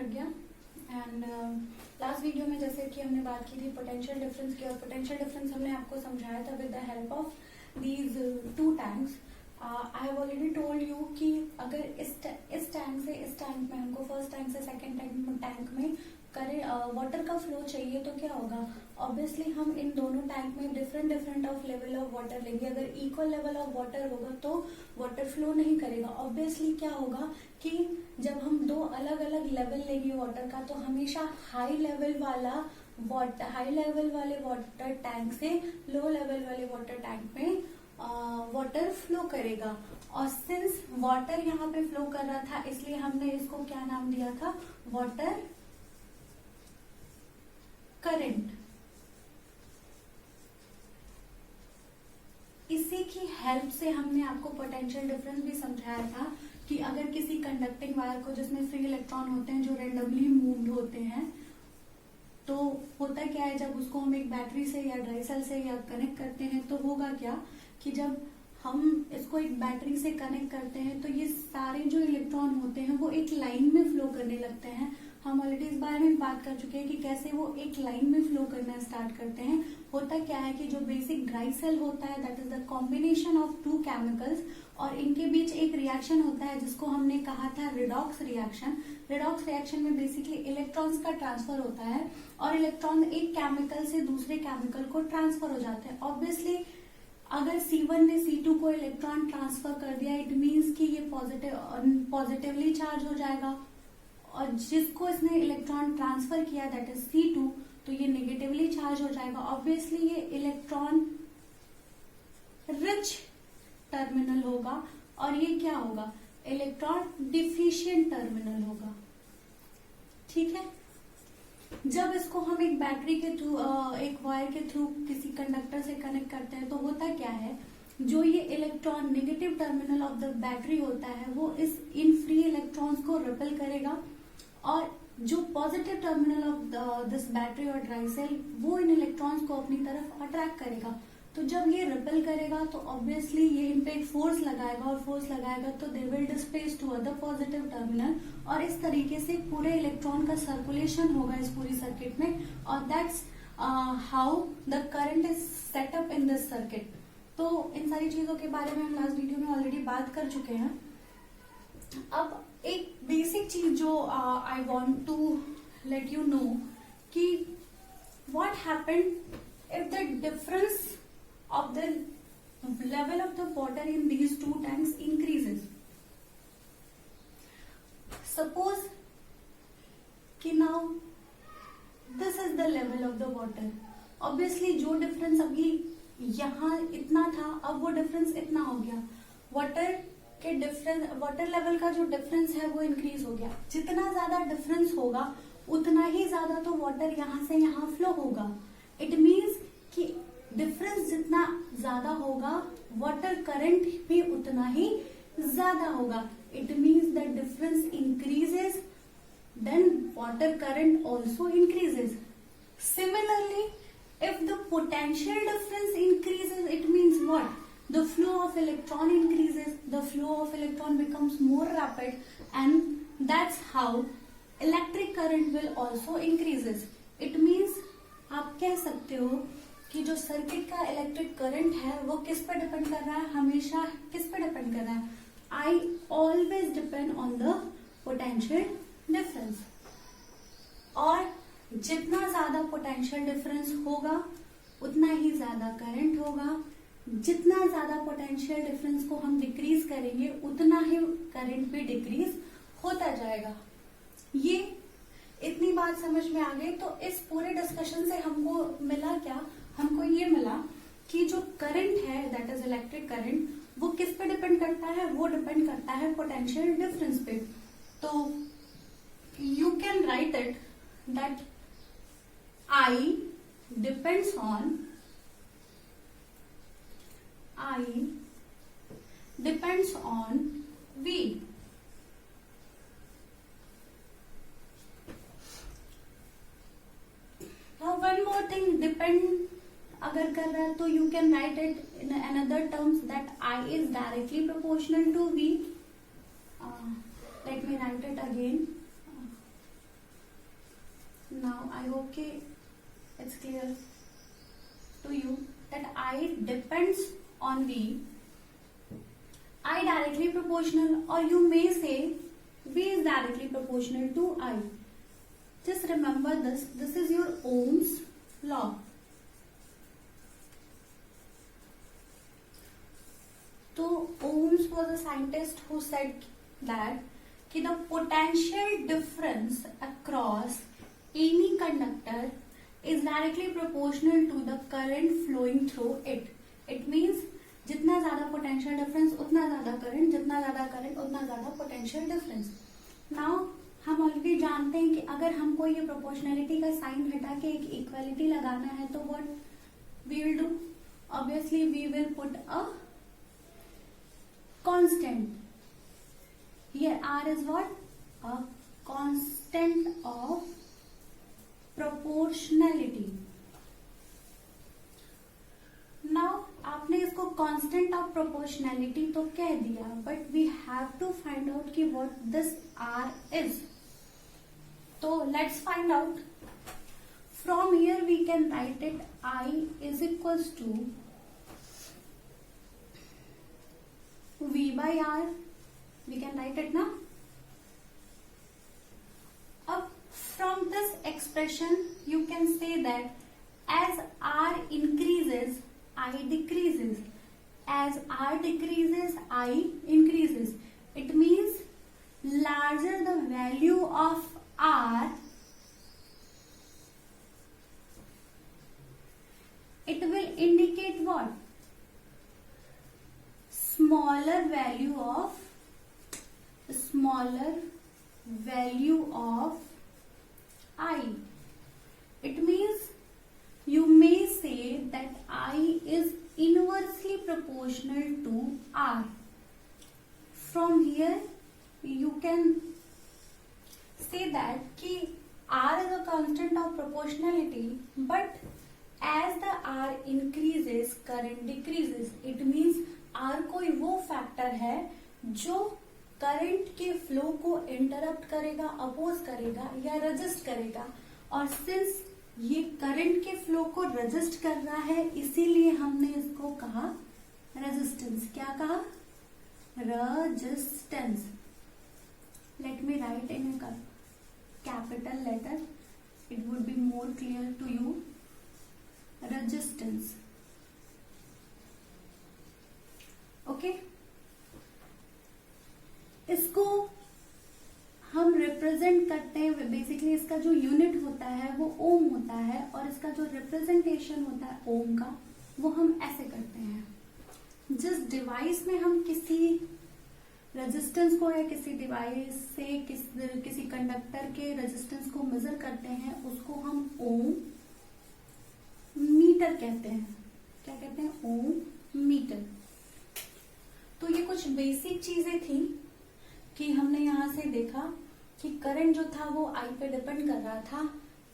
लग गया। And last video में जैसे कि हमने बात की थी पोटेंशियल डिफरेंस की, और पोटेंशियल डिफरेंस हमने आपको समझाया था with the help of these two tanks. I have already told you कि अगर इस टैंक से इस टैंक में हमको फर्स्ट टैंक से सेकेंड टैंक में वाटर का फ्लो चाहिए तो क्या होगा, ऑब्वियसली हम इन दोनों टैंक में different of level of water लेंगे। अगर इक्वल लेवल ऑफ वाटर होगा तो वाटर फ्लो नहीं करेगा। ऑब्वियसली क्या होगा कि जब हम दो अलग अलग लेवल लेंगे वाटर का तो हमेशा हाई लेवल वाले वाटर टैंक से लो लेवल वाले वाटर टैंक में वाटर फ्लो करेगा। और सिंस वाटर यहाँ पे फ्लो कर रहा था इसलिए हमने इसको क्या नाम दिया था, वाटर करंट। इसी की हेल्प से हमने आपको पोटेंशियल डिफरेंस भी समझाया था कि अगर किसी कंडक्टिंग वायर को जिसमें फ्री इलेक्ट्रॉन होते हैं जो रेंडमली मूव्ड होते हैं, तो होता क्या है जब उसको हम एक बैटरी से या ड्राई सेल से या कनेक्ट करते हैं तो होगा क्या कि जब हम इसको एक बैटरी से कनेक्ट करते हैं तो ये सारे जो इलेक्ट्रॉन होते हैं वो एक लाइन में फ्लो करने लगते हैं। हम ऑलरेडी इस बारे में बात कर चुके हैं कि कैसे वो एक लाइन में फ्लो करना स्टार्ट करते हैं। होता क्या है कि जो बेसिक ड्राई सेल होता है that is the combination of two chemicals, और इनके बीच एक रिएक्शन होता है जिसको हमने कहा था रिडॉक्स रिएक्शन। रिडॉक्स रिएक्शन में बेसिकली इलेक्ट्रॉन्स का ट्रांसफर होता है और इलेक्ट्रॉन एक केमिकल से दूसरे केमिकल को ट्रांसफर हो जाते हैं। ऑब्वियसली अगर C1 ने C2 को इलेक्ट्रॉन ट्रांसफर कर दिया इट मीन्स कि ये पॉजिटिवली चार्ज हो जाएगा, और जिसको इसने इलेक्ट्रॉन ट्रांसफर किया दैट इज C2 तो ये नेगेटिवली चार्ज हो जाएगा। ऑब्वियसली ये इलेक्ट्रॉन रिच टर्मिनल होगा और ये क्या होगा, इलेक्ट्रॉन डिफिशिएंट टर्मिनल होगा। ठीक है, जब इसको हम एक बैटरी के थ्रू एक वायर के थ्रू किसी कंडक्टर से कनेक्ट करते हैं तो होता क्या है, जो ये electron negative terminal of the battery होता है वो इन फ्री इलेक्ट्रॉन्स को रिपेल करेगा, और जो positive terminal of this battery और ड्राई सेल वो इन इलेक्ट्रॉन्स को अपनी तरफ अट्रैक्ट करेगा। तो जब ये रिपेल करेगा तो ऑब्वियसली ये इन पे एक फोर्स लगाएगा, और फोर्स लगाएगा तो they will displace to other positive terminal, और इस तरीके से पूरे इलेक्ट्रॉन का सर्कुलेशन होगा इस पूरी सर्किट में, और that's how the current is set up in this circuit. तो इन सारी चीजों के बारे में हम लास्ट वीडियो में ऑलरेडी बात कर चुके हैं। अब एक बेसिक चीज जो I want to let you know कि what happened if the difference of the level of the water in these two tanks increases. Suppose कि now this is the level of the water. Obviously जो difference अभी यहाँ इतना था अब वो difference इतना हो गया। वाटर लेवल का जो डिफरेंस है वो इंक्रीज हो गया। जितना ज्यादा डिफरेंस होगा उतना ही ज्यादा तो वाटर यहाँ से यहाँ फ्लो होगा। इट मीन्स कि डिफरेंस जितना ज्यादा होगा वाटर करंट भी उतना ही ज्यादा होगा। It means the difference increases then water current also increases. Similarly if the potential difference increases it means what, the flow of electron increases, the flow of electron becomes more rapid, and that's how electric current will also increases. It means आप कह सकते हो कि जो circuit का electric current है वो किस पर डिपेंड कर रहा है, हमेशा किस पर डिपेंड कर रहा है, I always depend on the potential difference. और जितना ज्यादा पोटेंशियल डिफरेंस होगा उतना ही ज्यादा करंट होगा। जितना ज्यादा पोटेंशियल डिफरेंस को हम डिक्रीज करेंगे उतना ही करंट भी डिक्रीज होता जाएगा। ये इतनी बात समझ में आ गई। तो इस पूरे डिस्कशन से हमको मिला क्या, हमको ये मिला कि जो करंट है दैट इज इलेक्ट्रिक करंट वो किस पे डिपेंड करता है, वो डिपेंड करता है पोटेंशियल डिफरेंस पे। तो you can write it that I depends on V। Now one more thing, depend अगर कर रहा है तो you can write it in another terms that I is directly proportional to V. Let me write it again. Hope कि it's clear to you that I depends on V. I directly proportional, or you may say V is directly proportional to I. Just remember this. This is your Ohm's law. So Ohms was a scientist who said that कि the potential difference across any conductor is directly proportional to the current flowing through it. It means जितना ज्यादा potential difference उतना ज्यादा current, जितना ज्यादा current उतना ज्यादा potential difference. Now हम ऑलरेडी जानते हैं कि अगर हमको ये प्रोपोर्शनैलिटी का साइन हटा के एक इक्वालिटी लगाना है तो what we will do, obviously we will put a constant. Here R is what? A constant of proportionality. Now आपने इसको constant of proportionality तो कह दिया, but we have to find out कि what this R is. तो let's find out. From here we can write it I is equals to V by R. We can write it now. From this expression you can say that as R increases I decreases, as R decreases I increases. It means larger the value of R, it will indicate what? Smaller value of I. It means you may say that I is inversely proportional to R. From here you can say that कि R is a constant of proportionality, but as the R increases current decreases. It means R कोई वो factor है जो current के flow को interrupt करेगा, oppose करेगा या रेजिस्ट करेगा. और सिंस ये करंट के फ्लो को रेजिस्ट कर रहा है, इसीलिए हमने इसको कहा रेजिस्टेंस. क्या कहा? Resistance. Let me write in capital letter, it would be more clear to you. Resistance. Okay. इसको हम रिप्रेजेंट करते हैं, बेसिकली इसका जो यूनिट होता है वो ओम होता है, और इसका जो रिप्रेजेंटेशन होता है ओम का वो हम ऐसे करते हैं. जिस डिवाइस में हम किसी रेजिस्टेंस को या किसी डिवाइस से किसी कंडक्टर के रेजिस्टेंस को मेजर करते हैं उसको हम ओम मीटर कहते हैं. क्या कहते हैं? ओम मीटर. तो ये कुछ बेसिक चीजें थी कि हमने यहाँ से देखा कि करंट जो था वो आई पे डिपेंड कर रहा था.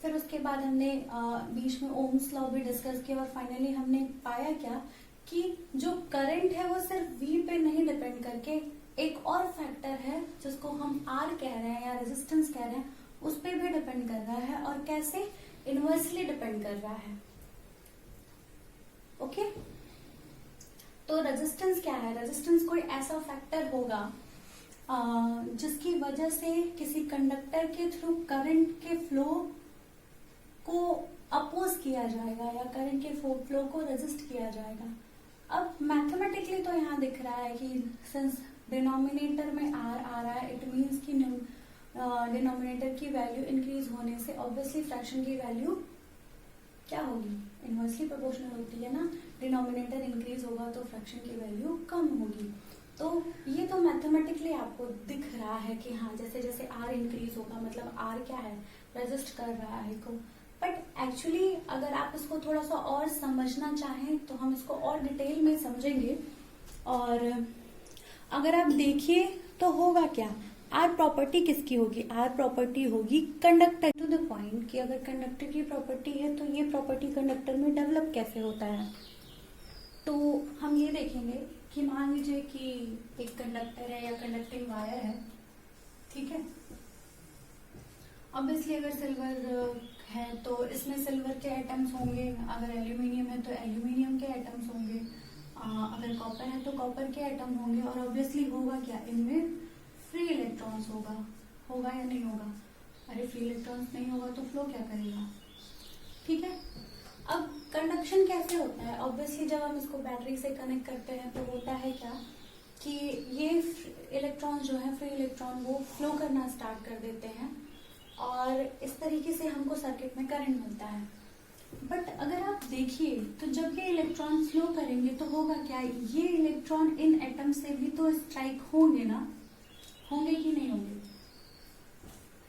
फिर उसके बाद हमने बीच में ओम्स लॉ भी डिस्कस किया, और फाइनली हमने पाया क्या कि जो करंट है वो सिर्फ वी पे नहीं डिपेंड करके एक और फैक्टर है जिसको हम आर कह रहे हैं या रेजिस्टेंस कह रहे हैं, उस पे भी डिपेंड कर रहा है. और कैसे? इनवर्सली डिपेंड कर रहा है. ओके. तो रेजिस्टेंस क्या है? रेजिस्टेंस कोई ऐसा फैक्टर होगा जिसकी वजह से किसी कंडक्टर के थ्रू करंट के फ्लो को अपोज किया जाएगा या करंट के फ्लो को रेजिस्ट किया जाएगा. अब मैथमेटिकली तो यहाँ दिख रहा है कि सिंस डिनोमिनेटर में आर आ रहा है, इट मीन्स कि डिनोमिनेटर की वैल्यू इंक्रीज होने से ऑब्वियसली फ्रैक्शन की वैल्यू क्या होगी? इनवर्सली प्रोपोर्शनल होती है ना. डिनोमिनेटर इंक्रीज होगा तो फ्रैक्शन की वैल्यू कम होगी. तो ये तो मैथमेटिकली आपको दिख रहा है कि हाँ जैसे जैसे आर इंक्रीज होगा, मतलब आर क्या है? रेजिस्ट कर रहा है को. बट एक्चुअली अगर आप इसको थोड़ा सा और समझना चाहें तो हम इसको और डिटेल में समझेंगे. और अगर आप देखिए तो होगा क्या? आर प्रॉपर्टी किसकी होगी? आर प्रॉपर्टी होगी कंडक्टर. टू द पॉइंट कि अगर कंडक्टर की प्रॉपर्टी है तो ये प्रॉपर्टी कंडक्टर में डेवलप कैसे होता है, तो हम ये देखेंगे कि मान लीजिए कि एक कंडक्टर है या कंडक्टिंग वायर है, ठीक है. ऑब्वियसली अगर सिल्वर है तो इसमें सिल्वर के एटम्स होंगे, अगर एल्यूमिनियम है तो एल्यूमिनियम के एटम्स होंगे, अगर कॉपर है तो कॉपर के एटम होंगे, और ऑब्वियसली होगा क्या, इनमें फ्री इलेक्ट्रॉन्स होगा या नहीं होगा? अरे फ्री इलेक्ट्रॉन्स नहीं होगा तो फ्लो क्या करेगा? ठीक है। अब कंडक्शन कैसे होता है? ऑब्वियसली जब हम इसको बैटरी से कनेक्ट करते हैं तो होता है क्या कि ये इलेक्ट्रॉन जो है, फ्री इलेक्ट्रॉन, वो फ्लो करना स्टार्ट कर देते हैं और इस तरीके से हमको सर्किट में करंट मिलता है। बट अगर आप देखिए तो जब ये इलेक्ट्रॉन फ्लो करेंगे तो होगा क्या, ये इलेक्ट्रॉन इन एटम से भी तो स्ट्राइक होंगे ना, होंगे कि नहीं होंगे?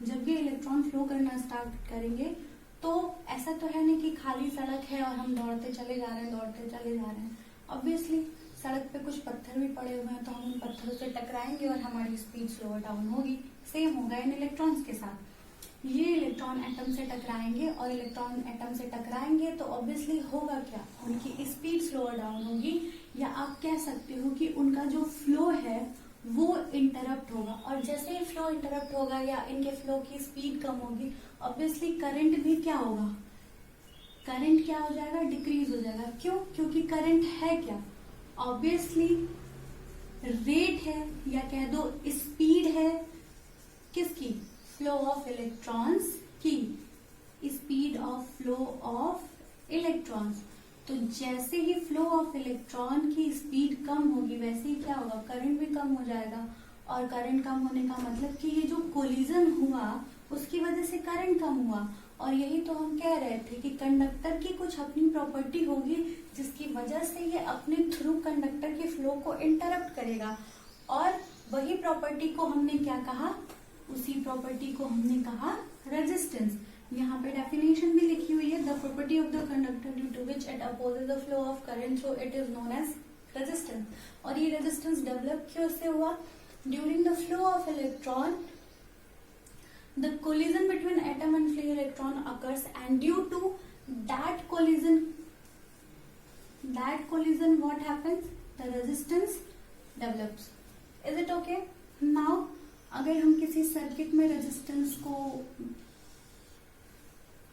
जब ये इलेक्ट्रॉन फ्लो करना स्टार्ट करेंगे तो ऐसा तो है नहीं कि खाली सड़क है और हम दौड़ते चले जा रहे हैं। ऑब्वियसली सड़क पे कुछ पत्थर भी पड़े हुए हैं तो हम उन पत्थरों से टकराएंगे और हमारी स्पीड स्लो डाउन होगी। सेम होगा इन इलेक्ट्रॉन्स के साथ। ये इलेक्ट्रॉन एटम से टकराएंगे और इलेक्ट्रॉन एटम से टकराएंगे तो ऑब्वियसली होगा क्या, उनकी स्पीड स्लो डाउन होगी, या आप कह सकते हो कि उनका जो फ्लो है वो इंटरप्ट होगा। और जैसे ही फ्लो इंटरप्ट होगा या इनके फ्लो की स्पीड कम होगी, ऑब्वियसली करंट भी क्या होगा, करंट क्या हो जाएगा, डिक्रीज हो जाएगा। क्यों? क्योंकि करंट है क्या, ऑब्वियसली रेट है या कह दो स्पीड है किसकी, फ्लो ऑफ इलेक्ट्रॉन्स की, speed of flow of electrons. तो जैसे ही फ्लो ऑफ इलेक्ट्रॉन की स्पीड कम होगी वैसे ही क्या होगा, करंट भी कम हो जाएगा। और करंट कम होने का मतलब कि ये जो कोलिजन हुआ उसकी वजह से करंट कम हुआ। और यही तो हम कह रहे थे कि कंडक्टर की कुछ अपनी प्रॉपर्टी होगी जिसकी वजह से ये अपने थ्रू कंडक्टर के फ्लो को इंटरप्ट करेगा। और वही प्रॉपर्टी को हमने क्या कहा, उसी प्रॉपर्टी को हमने कहा रेजिस्टेंस। यहाँ पे डेफिनेशन भी लिखी हुई है, the property of the conductor due to which it opposes the flow of current so it is known as resistance. और ये रेजिस्टेंस डेवलप क्यों से हुआ, during the flow of electron the collision between atom and free electron occurs, and due to that collision what happens, the resistance develops. Is it okay? Now अगर हम किसी circuit में resistance को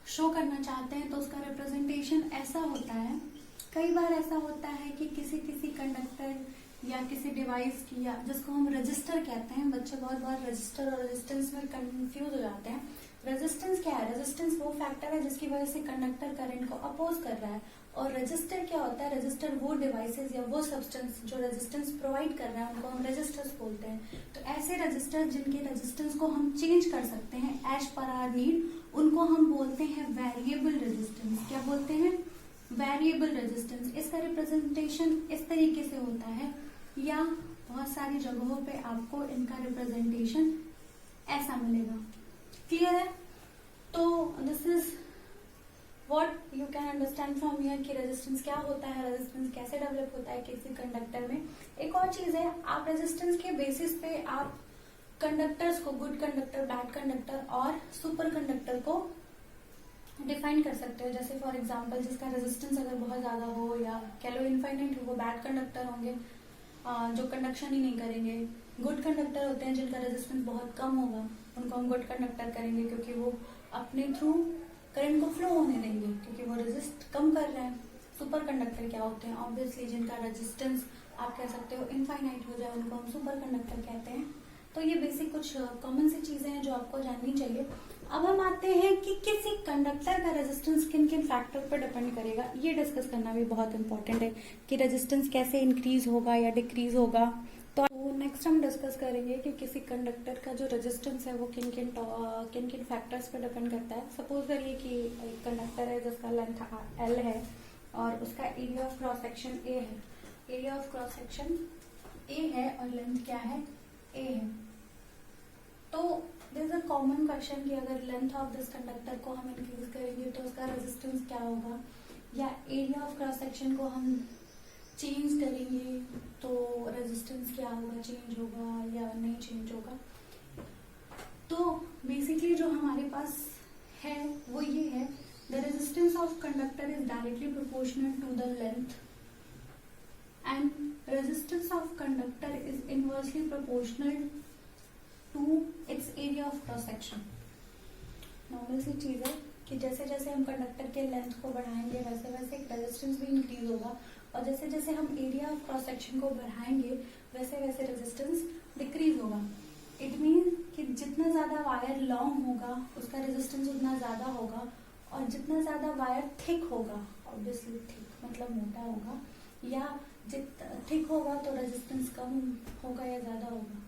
show करना चाहते हैं तो उसका रिप्रेजेंटेशन ऐसा होता है, कई बार ऐसा होता है कि किसी कंडक्टर या किसी डिवाइस की, या जिसको हम रजिस्टर कहते हैं, बच्चे बहुत बार रजिस्टर और रेजिस्टेंस में कंफ्यूज हो जाते हैं। रेजिस्टेंस क्या है, रेजिस्टेंस वो फैक्टर है जिसकी वजह से कंडक्टर करंट को अपोज कर रहा है। और रजिस्टर क्या होता है, रजिस्टर वो डिवाइसेस या वो सब्सटेंस जो रेजिस्टेंस प्रोवाइड कर रहा है उनको हम रजिस्टर्स बोलते हैं। तो ऐसे रजिस्टर जिनके रेजिस्टेंस को हम चेंज कर सकते हैं एज पर आवर नीड, उनको हम बोलते हैं वेरिएबल रेजिस्टेंस। क्या बोलते हैं, वेरिएबल रेजिस्टेंस। इसका रिप्रेजेंटेशन इस तरीके से होता है, या बहुत सारी जगहों पे आपको इनका रिप्रेजेंटेशन ऐसा मिलेगा। क्लियर है? तो this is what you can understand from here कि रेजिस्टेंस क्या होता है, रेजिस्टेंस कैसे डेवलप होता है किसी कंडक्टर में। एक और चीज है, आप रेजिस्टेंस के बेसिस पे आप कंडक्टर्स को, गुड कंडक्टर, बैड कंडक्टर और सुपर कंडक्टर को डिफाइन कर सकते हो। जैसे फॉर एग्जाम्पल जिसका रेजिस्टेंस अगर बहुत ज्यादा हो या कह लो इनफाइनाइट हो, वो बैड कंडक्टर होंगे जो कंडक्शन ही नहीं करेंगे। गुड कंडक्टर होते हैं जिनका रेजिस्टेंस बहुत कम होगा, उनको हम गुड कंडक्टर करेंगे क्योंकि वो अपने थ्रू करंट को फ्लो होने देंगे क्योंकि वो रेजिस्ट कम कर रहे हैं। सुपर कंडक्टर क्या होते हैं, ऑब्वियसली जिनका रेजिस्टेंस आप कह सकते हो इनफाइनाइट हो जाए, उनको हम सुपर कंडक्टर कहते हैं। तो ये बेसिक कुछ कॉमन सी चीजें हैं जो आपको जाननी चाहिए। अब हम आते हैं कि किसी कंडक्टर का रेजिस्टेंस किन किन फैक्टर पर डिपेंड करेगा, ये डिस्कस करना भी बहुत इंपॉर्टेंट है कि रेजिस्टेंस कैसे इंक्रीज होगा या डिक्रीज होगा। तो नेक्स्ट हम डिस्कस करेंगे कि किसी कंडक्टर का जो रेजिस्टेंस है वो किन किन फैक्टर्स पर डिपेंड करता है। सपोज करिए कि एक कंडक्टर है जिसका लेंथ L है और उसका area of cross section A है। Area of cross section A है और लेंथ क्या है, A है। तो this is a common question कि अगर लेंथ ऑफ दिस कंडक्टर को हम इंक्रीज करेंगे तो उसका रेजिस्टेंस क्या होगा, या एरिया ऑफ क्रॉस सेक्शन को हम चेंज करेंगे तो रेजिस्टेंस क्या होगा, चेंज होगा या नहीं चेंज होगा। तो बेसिकली जो हमारे पास है वो ये है, the resistance of conductor is directly proportional to the length and resistance of conductor is inversely proportional to its area of cross section. Normal सी चीज है, कि जैसे जैसे हम कंडक्टर के लेंथ को बढ़ाएंगे वैसे वैसे रेजिस्टेंस भी इंक्रीज होगा, और जैसे जैसे हम एरिया ऑफ क्रॉस सेक्शन को बढ़ाएंगे वैसे वैसे रेजिस्टेंस डिक्रीज होगा। इट मीन कि जितना ज्यादा वायर लॉन्ग होगा उसका रेजिस्टेंस उतना ज्यादा होगा, और जितना ज्यादा वायर थिक होगा, ऑब्वियसली थिक मतलब मोटा होगा, या थिक होगा तो रेजिस्टेंस कम होगा या ज्यादा होगा,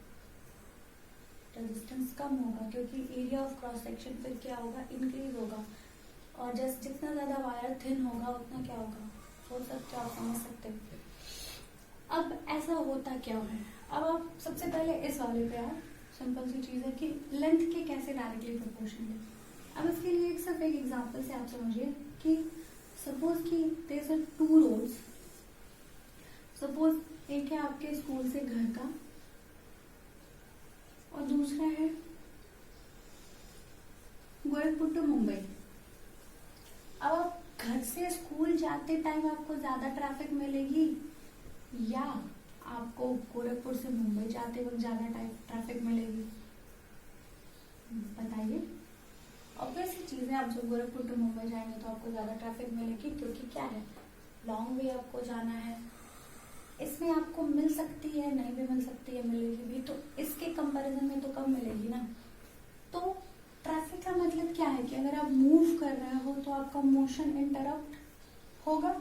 रेजिस्टेंस कम होगा, क्योंकि एरिया ऑफ क्रॉस सेक्शन फिर क्या होगा, इंक्रीज होगा। और जैसे जितना ज्यादा वायर थिन होगा उतना क्या होगा, सोच सकते हो, आप समझ सकते हो। अब ऐसा होता क्या है, अब आप सबसे पहले इस वाले पे यार सिंपल सी चीज है कि लेंथ के कैसे डायरेक्टली प्रोपोर्शनल है। अब इसके लिए सिर्फ एक एग्जांपल से आप समझिए कि सपोज कि देयर आर 2 रोड्स, सपोज एक है आपके स्कूल से घर का और दूसरा है गोरखपुर टू मुंबई। अब आप घर से स्कूल जाते टाइम आपको ज्यादा ट्रैफिक मिलेगी या आपको गोरखपुर से मुंबई जाते वक्त ज्यादा ट्रैफिक मिलेगी, बताइए। ऑब्वियसली चीज है, आप जब गोरखपुर टू मुंबई जाएंगे तो आपको ज्यादा ट्रैफिक मिलेगी, क्योंकि क्या है, लॉन्ग वे आपको जाना है। इसमें आपको मिल सकती है, नहीं भी मिल सकती है, मिलेगी भी, तो इसके कंपैरिजन में तो कम मिलेगी ना। तो ट्रैफिक का मतलब क्या है कि अगर आप मूव कर रहे हो तो आपका मोशन इंटरप्ट होगा।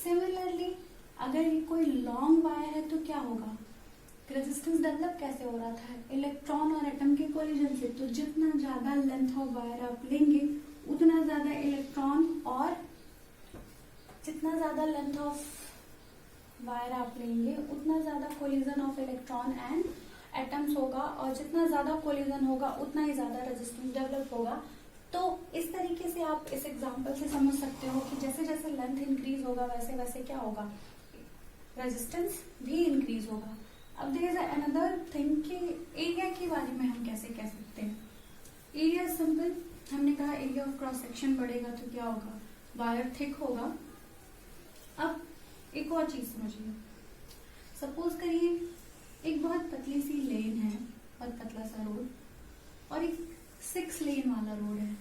सिमिलरली अगर ये कोई लॉन्ग वायर है तो क्या होगा, रेजिस्टेंस डेवलप कैसे हो रहा था, इलेक्ट्रॉन और एटम के कोलिजन से। तो जितना ज्यादा लेंथ ऑफ वायर आप लेंगे उतना ज्यादा इलेक्ट्रॉन, और जितना ज्यादा लेंथ ऑफ वायर आप लेंगे उतना ज्यादा collision of electron and atoms होगा, और जितना ज्यादा कोलिजन होगा उतना ही ज्यादा रेजिस्टेंस डेवलप होगा। तो इस तरीके से आप इस एग्जांपल से समझ सकते हो कि जैसे जैसे लेंथ इंक्रीज होगा वैसे वैसे क्या होगा, रेजिस्टेंस भी इंक्रीज होगा। अब देयर इज अनदर थिंग कि एरिया के बारे में हम कैसे कह सकते हैं। एरिया सिंपल, हमने कहा एरिया ऑफ क्रॉस सेक्शन बढ़ेगा तो क्या होगा, वायर थिक होगा। अब एक और चीज समझिए, सपोज करिए एक बहुत पतली सी लेन है, बहुत पतला सा रोड, और एक 6 लेन वाला रोड है।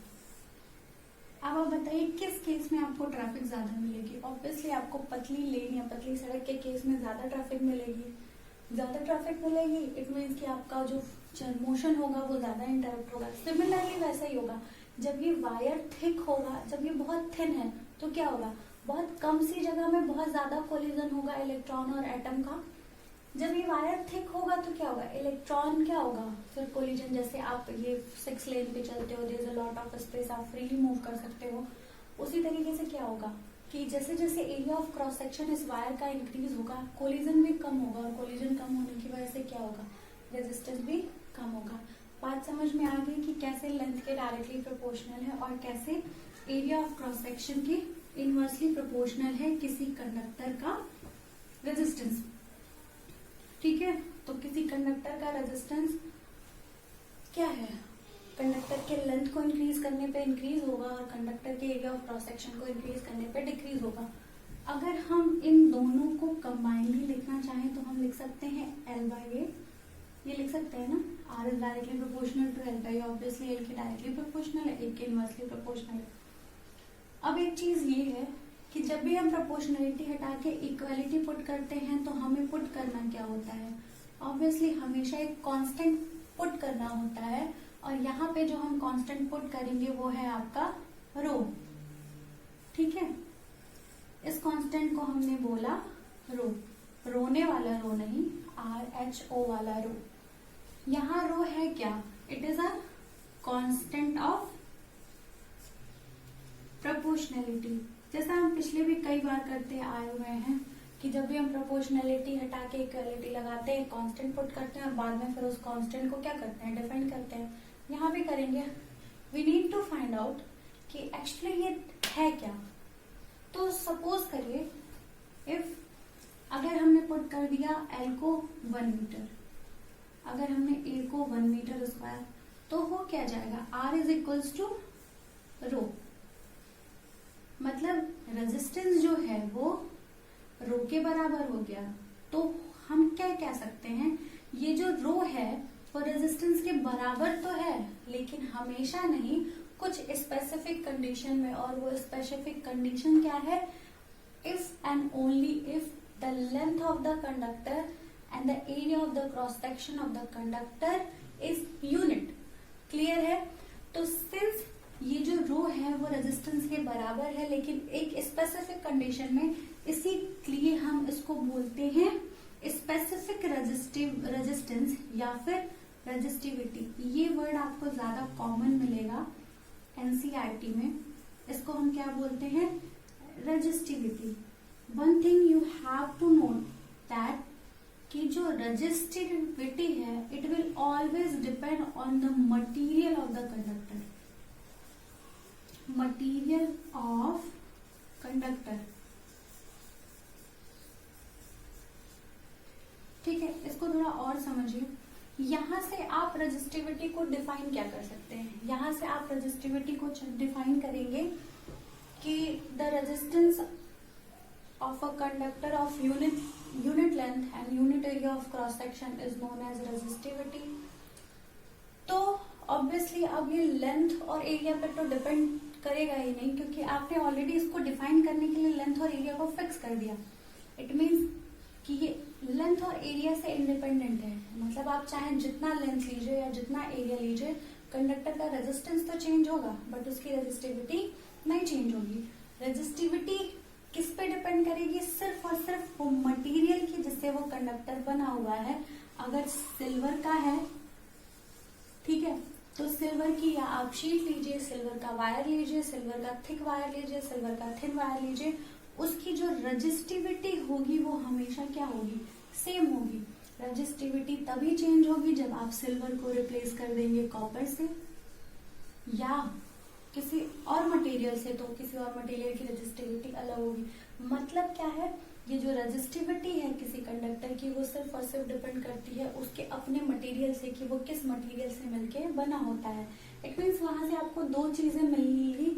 अब आप बताइए किस केस में आपको ट्रैफिक ज्यादा मिलेगी। ऑब्वियसली आपको पतली लेन या पतली सड़क के केस में ज्यादा ट्रैफिक मिलेगी। ज्यादा ट्रैफिक मिलेगी इट मीन्स कि आपका जो मोशन होगा वो ज्यादा इंटरप्ट होगा। सिमिलरली वैसा ही होगा, जब ये वायर थिक होगा, जब ये बहुत थिन है तो क्या होगा, बहुत कम सी जगह में बहुत ज्यादा कोलिजन होगा इलेक्ट्रॉन और एटम का। जब ये वायर थिक होगा तो क्या होगा, इलेक्ट्रॉन क्या होगा, फिर कोलिजन। जैसे आप ये 6 लेन पे चलते हो, there is a lot of space, आप फ्रीली मूव कर सकते हो। उसी तरीके से क्या होगा कि जैसे जैसे एरिया ऑफ क्रॉस सेक्शन इस वायर का इंक्रीज होगा, कोलिजन भी कम होगा, और कोलिजन कम होने की वजह से क्या होगा, रेजिस्टेंस भी कम होगा। बात समझ में आ गई कि कैसे लेंथ के डायरेक्टली प्रोपोर्शनल है और कैसे एरिया ऑफ क्रॉस सेक्शन के इनवर्सली प्रोपोर्शनल है किसी कंडक्टर का रेजिस्टेंस। ठीक है, तो किसी कंडक्टर का रेजिस्टेंस क्या है, कंडक्टर के लेंथ को इंक्रीज करने पे इंक्रीज होगा और कंडक्टर के एरिया ऑफ क्रॉस सेक्शन को इंक्रीज करने पे डिक्रीज होगा। अगर हम इन दोनों को कंबाइनली लिखना चाहें तो हम लिख सकते हैं L/A, ये लिख सकते हैं ना, R is directly proportional to L/A, obviously L के डायरेक्टली प्रोपोर्शनल है, एक के इनवर्सली प्रोपोर्शनल है। अब एक चीज ये है कि जब भी हम प्रोपोर्शनलिटी हटा के इक्वालिटी पुट करते हैं तो हमें पुट करना क्या होता है, ऑब्वियसली हमेशा एक कांस्टेंट पुट करना होता है, और यहाँ पे जो हम कांस्टेंट पुट करेंगे वो है आपका रो। ठीक है, इस कांस्टेंट को हमने बोला रो, रोने वाला रो नहीं, RHO वाला रो। यहाँ रो है क्या, it is a constant of proportionality. जैसा हम पिछले भी कई बार करते आए हुए हैं कि जब भी हम प्रोपोर्शनलिटी हटा के इक्वालिटी लगाते हैं, कांस्टेंट पुट करते हैं और बाद में फिर उस कांस्टेंट को क्या करते हैं, डिफाइन करते हैं। यहाँ भी करेंगे, we need to find out कि एक्चुअली ये है क्या। तो सपोज करिए इफ अगर हमने पुट कर दिया L को 1 मीटर, अगर हमने A को 1 मीटर स्क्वायर, तो हो क्या जाएगा, R इज इक्वल्स टू रो। मतलब रेजिस्टेंस जो है वो रो के बराबर हो गया। तो हम क्या कह सकते हैं, ये जो रो है वो रेजिस्टेंस के बराबर तो है लेकिन हमेशा नहीं, कुछ स्पेसिफिक कंडीशन में, और वो स्पेसिफिक कंडीशन क्या है, if and only if the length of the conductor and the area of the cross section of the conductor is unit. Clear है? तो सिंस ये जो रो है वो रेजिस्टेंस के बराबर है, लेकिन एक स्पेसिफिक कंडीशन में, इसीलिए हम इसको बोलते हैं स्पेसिफिक रेजिस्टेंस या फिर रेजिस्टिविटी। ये वर्ड आपको ज्यादा कॉमन मिलेगा एनसीईआरटी में। इसको हम क्या बोलते हैं, resistivity. One thing you have to note that कि जो रेजिस्टिविटी है it will always depend on the material of the conductor. Material of conductor, ठीक है। इसको थोड़ा और समझिए। यहां से आप रेजिस्टिविटी को डिफाइन क्या कर सकते हैं, यहां से आप रेजिस्टिविटी को डिफाइन करेंगे कि the resistance of a conductor of unit length and unit area of cross section is known as resistivity. तो ऑब्वियसली अब ये लेंथ और एरिया पर तो डिपेंड करेगा ही नहीं, क्योंकि आपने ऑलरेडी इसको डिफाइन करने के लिए लेंथ और एरिया को फिक्स कर दिया। इट मीन्स कि ये लेंथ और एरिया से इंडिपेंडेंट है। मतलब आप चाहे जितना लेंथ लीजिए या जितना एरिया लीजिए, कंडक्टर का रेजिस्टेंस तो चेंज होगा बट उसकी रेजिस्टिविटी नहीं चेंज होगी। रेजिस्टिविटी किस पे डिपेंड करेगी, सिर्फ और सिर्फ वो मटेरियल की जिससे वो कंडक्टर बना हुआ है। अगर सिल्वर का है, ठीक है, तो सिल्वर की या आप शीट लीजिए, सिल्वर का वायर लीजिए, सिल्वर का थिक वायर लीजिए, सिल्वर का थिन वायर लीजिए, उसकी जो रेजिस्टिविटी होगी वो हमेशा क्या होगी, सेम होगी। रेजिस्टिविटी तभी चेंज होगी जब आप सिल्वर को रिप्लेस कर देंगे कॉपर से या किसी और मटेरियल से, तो किसी और मटेरियल की रेजिस्टिविटी अलग होगी। मतलब क्या है, ये जो रेजिस्टिविटी है किसी कंडक्टर की वो सिर्फ और सिर्फ डिपेंड करती है उसके अपने मटेरियल से कि वो किस मटेरियल से मिलके बना होता है। इट मीन्स वहां से आपको दो चीजें मिलेंगी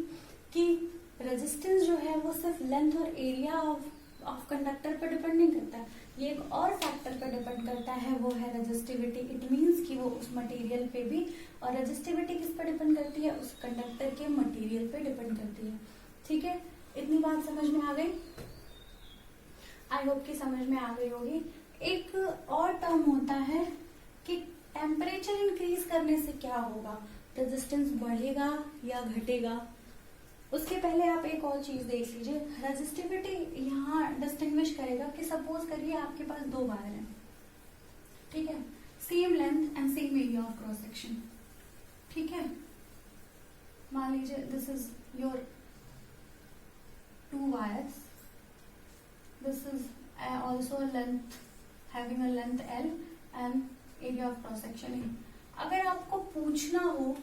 कि रेजिस्टेंस जो है वो सिर्फ लेंथ और एरिया ऑफ कंडक्टर पर डिपेंड नहीं करता, ये एक और फैक्टर पर डिपेंड करता है, वो है रेजिस्टिविटी। इट मीन्स कि वो उस मटेरियल पे भी, और रेजिस्टिविटी किस पर डिपेंड करती है, उस कंडक्टर के मटेरियल पे डिपेंड करती है। ठीक है, इतनी बात समझ में आ गई? आई होप कि समझ में आ गई होगी। एक और टर्म होता है कि टेम्परेचर इंक्रीज करने से क्या होगा, रेजिस्टेंस बढ़ेगा या घटेगा। उसके पहले आप एक और चीज देख लीजिए। रेजिस्टिविटी यहाँ डिस्टिंग्विश करेगा कि सपोज करिए आपके पास दो वायर हैं, ठीक है, same length and same area of cross section, ठीक है। मान लीजिए this is your to wires, this is also a length having a length L and area of cross section A। अगर आपको पूछना हो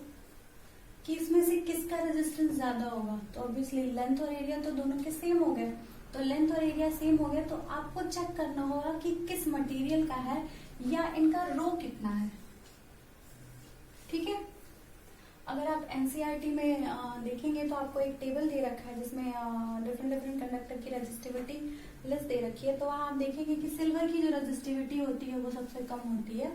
कि इसमें से किसका रेजिस्टेंस ज्यादा होगा, तो ऑब्वियसली लेंथ और एरिया तो दोनों के सेम हो गए, तो लेंथ और एरिया सेम हो गए, तो आपको चेक करना होगा कि किस मटेरियल का है या इनका रो कितना है। ठीक है, अगर आप एनसीईआरटी में देखेंगे तो आपको एक टेबल दे रखा है जिसमें डिफरेंट कंडक्टर की रेजिस्टिविटी लिस्ट दे रखी है। तो वहाँ आप देखेंगे कि सिल्वर की जो रेजिस्टिविटी होती है वो सबसे कम होती है,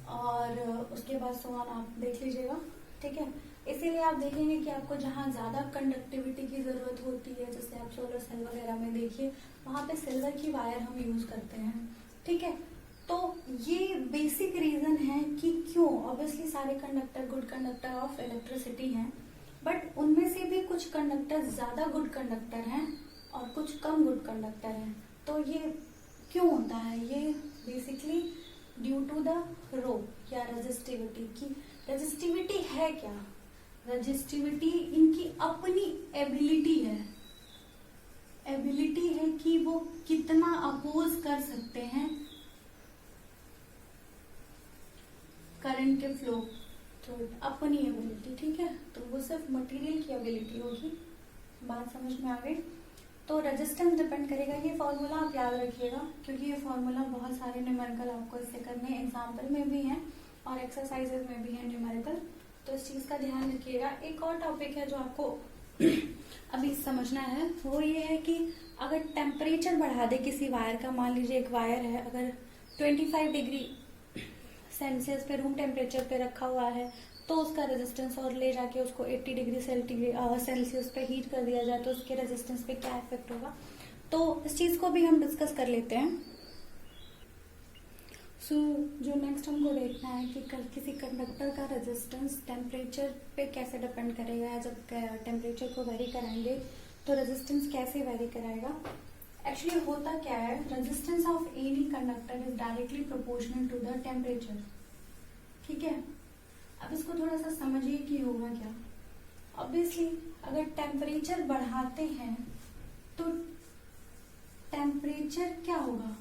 और उसके बाद सोन आप देख लीजिएगा, ठीक है। इसीलिए आप देखेंगे कि आपको जहाँ ज्यादा कंडक्टिविटी की जरूरत होती है, जैसे आप सोलर सेल वगैरह में देखिए, वहाँ पे सिल्वर की वायर हम यूज करते हैं, ठीक है। तो ये बेसिक रीजन है कि क्यों, ऑब्वियसली सारे conductor good conductor of electricity हैं, बट उनमें से भी कुछ कंडक्टर ज्यादा गुड कंडक्टर हैं और कुछ कम गुड कंडक्टर हैं। तो ये क्यों होता है, ये basically due to the rho या रेजिस्टिविटी की। रेजिस्टिविटी है क्या, रेजिस्टिविटी इनकी अपनी एबिलिटी है, एबिलिटी है कि वो कितना अपोज कर सकते हैं करंट के फ्लो थ्रू, अपनी एबिलिटी, ठीक है। तो वो सिर्फ मटेरियल की एबिलिटी होगी। बात समझ में आ गई? तो रेजिस्टेंस डिपेंड करेगा, ये फॉर्मूला आप याद रखिएगा, क्योंकि ये फॉर्मूला बहुत सारे न्यूमेरिकल आपको इससे करने, एग्जाम्पल में भी हैं और एक्सरसाइजेज में भी है न्यूमेरिकल, तो इस चीज का ध्यान रखिएगा। एक और टॉपिक है जो आपको अभी समझना है, वो ये है कि अगर टेम्परेचर बढ़ा दे किसी वायर का, मान लीजिए एक वायर है, अगर 25 डिग्री सेल्सियस पे रूम टेम्परेचर पे रखा हुआ है, तो उसका रेजिस्टेंस और ले जाके उसको 80 डिग्री सेल्सियस पे हीट कर दिया जाए तो उसके रेजिस्टेंस पे क्या इफेक्ट होगा, तो इस चीज को भी हम डिस्कस कर लेते हैं। सो जो नेक्स्ट हमको देखना है कि किसी कंडक्टर का रेजिस्टेंस टेम्परेचर पे कैसे डिपेंड करेगा, या जब टेम्परेचर को वेरी कराएंगे तो रेजिस्टेंस कैसे वेरी कराएगा। एक्चुअली होता क्या है, resistance of any conductor is directly proportional to the temperature. ठीक है, अब इसको थोड़ा सा समझिए कि होगा क्या। ऑब्वियसली अगर टेम्परेचर बढ़ाते हैं तो टेम्परेचर क्या होगा,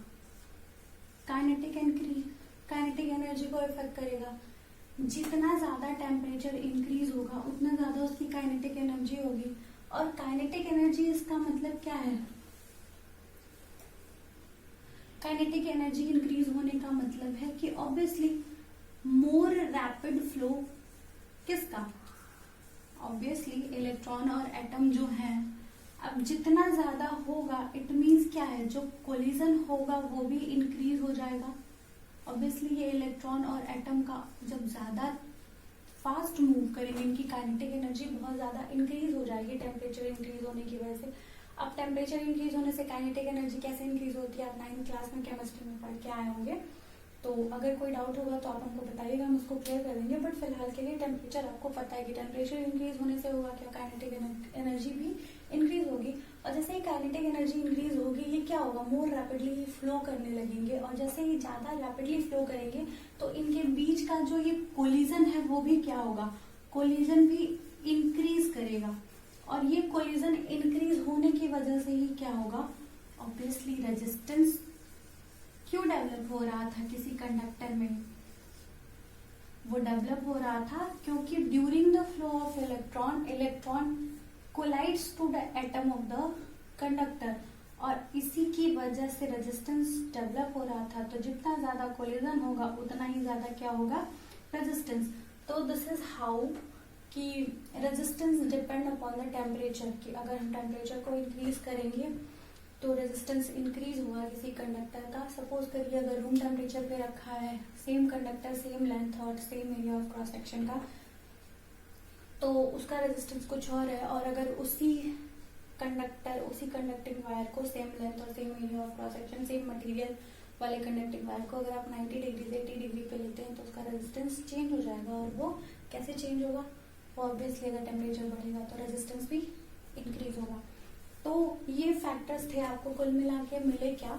काइनेटिक एनर्जी को इफेक्ट करेगा। जितना ज्यादा टेम्परेचर इंक्रीज होगा उतना ज्यादा उसकी काइनेटिक एनर्जी होगी, और काइनेटिक एनर्जी इसका मतलब क्या है, काइनेटिक एनर्जी इंक्रीज होने का मतलब है कि ऑब्वियसली मोर रैपिड फ्लो किसका, ऑब्वियसली इलेक्ट्रॉन और एटम जो है। अब जितना ज्यादा होगा इट मीन्स क्या है, जो कोलिजन होगा वो भी इंक्रीज हो जाएगा। ऑब्वियसली ये इलेक्ट्रॉन और एटम का जब ज्यादा फास्ट मूव करेंगे इनकी काइनेटिक एनर्जी बहुत ज्यादा इंक्रीज हो जाएगी टेम्परेचर इंक्रीज होने की वजह से। अब टेम्परेचर इंक्रीज होने से काइनेटिक एनर्जी कैसे इंक्रीज होती है, आप 9th क्लास में केमिस्ट्री में पढ़ के आए होंगे। तो अगर कोई डाउट होगा तो आप हमको बताइएगा, हम उसको क्लियर कर देंगे। बट फिलहाल के लिए टेम्परेचर आपको पता है कि टेम्परेचर इंक्रीज होने से होगा क्या, काइनेटिक एनर्जी भी इंक्रीज होगी। और जैसे ही काइनेटिक एनर्जी इंक्रीज होगी ये क्या होगा, मोर रैपिडली फ्लो करने लगेंगे, और जैसे ही ज्यादा रैपिडली फ्लो करेंगे तो इनके बीच का जो ये कोलिजन है वो भी क्या होगा, कोलिजन भी इंक्रीज करेगा। और ये कोलिजन इंक्रीज होने की वजह से ही क्या होगा, ऑब्वियसली रेजिस्टेंस क्यों डेवलप हो रहा था किसी कंडक्टर में, वो डेवलप हो रहा था क्योंकि during the flow of electron collides to the atom of the conductor, और इसी की वजह से रेजिस्टेंस डेवलप हो रहा था। तो जितना ज्यादा कोलिजन होगा उतना ही ज्यादा क्या होगा, रेजिस्टेंस। तो दिस इज हाउ कि resistance depend upon the temperature, कि अगर हम टेम्परेचर को इंक्रीज करेंगे तो रेजिस्टेंस इंक्रीज होगा किसी कंडक्टर का। सपोज करिए अगर रूम टेम्परेचर पे रखा है सेम कंडक्टर, सेम लेंथ और same area of cross section का, तो उसका रेजिस्टेंस कुछ और है। और अगर उसी कंडक्टिंग वायर को सेम लेंथ और same area of cross section, same material वाले कंडक्टिंग वायर को अगर आप 90 डिग्री से 80 डिग्री पे लेते हैं तो उसका रेजिस्टेंस चेंज हो जाएगा। और वो कैसे चेंज होगा, ऑब्वियसली अगर टेम्परेचर बढ़ेगा तो रेजिस्टेंस भी इंक्रीज होगा। तो ये फैक्टर्स थे, आपको कुल मिला के मिले क्या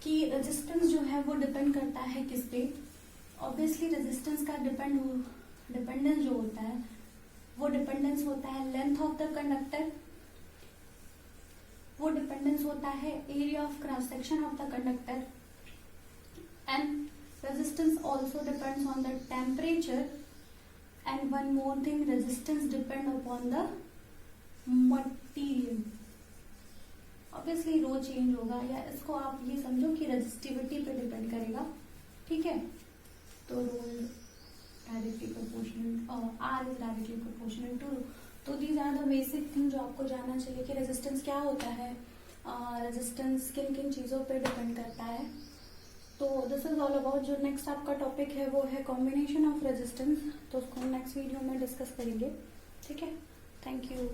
कि रेजिस्टेंस जो है वो डिपेंड करता है किस पे, ऑब्वियसली रेजिस्टेंस का डिपेंडेंस जो होता है वो डिपेंडेंस होता है लेंथ ऑफ द कंडक्टर, वो डिपेंडेंस होता है area of cross section of the conductor, and resistance also depends on the temperature, and one more thing, resistance depend upon the material. Obviously rho change होगा, या इसको आप ये समझो कि रेजिस्टिविटी पे डिपेंड करेगा। ठीक है, तो रोल डायरेक्टली प्रोपोर्शनल और R is directly proportional to. तो these are the basic thing जो आपको जानना चाहिए कि रेजिस्टेंस क्या होता है, रेजिस्टेंस किन किन चीजों पे डिपेंड करता है। तो दिस इज ऑल अबाउट। जो नेक्स्ट आपका टॉपिक है वो है कॉम्बिनेशन ऑफ रेजिस्टेंस, तो उसको हम नेक्स्ट वीडियो में डिस्कस करेंगे। ठीक है, थैंक यू।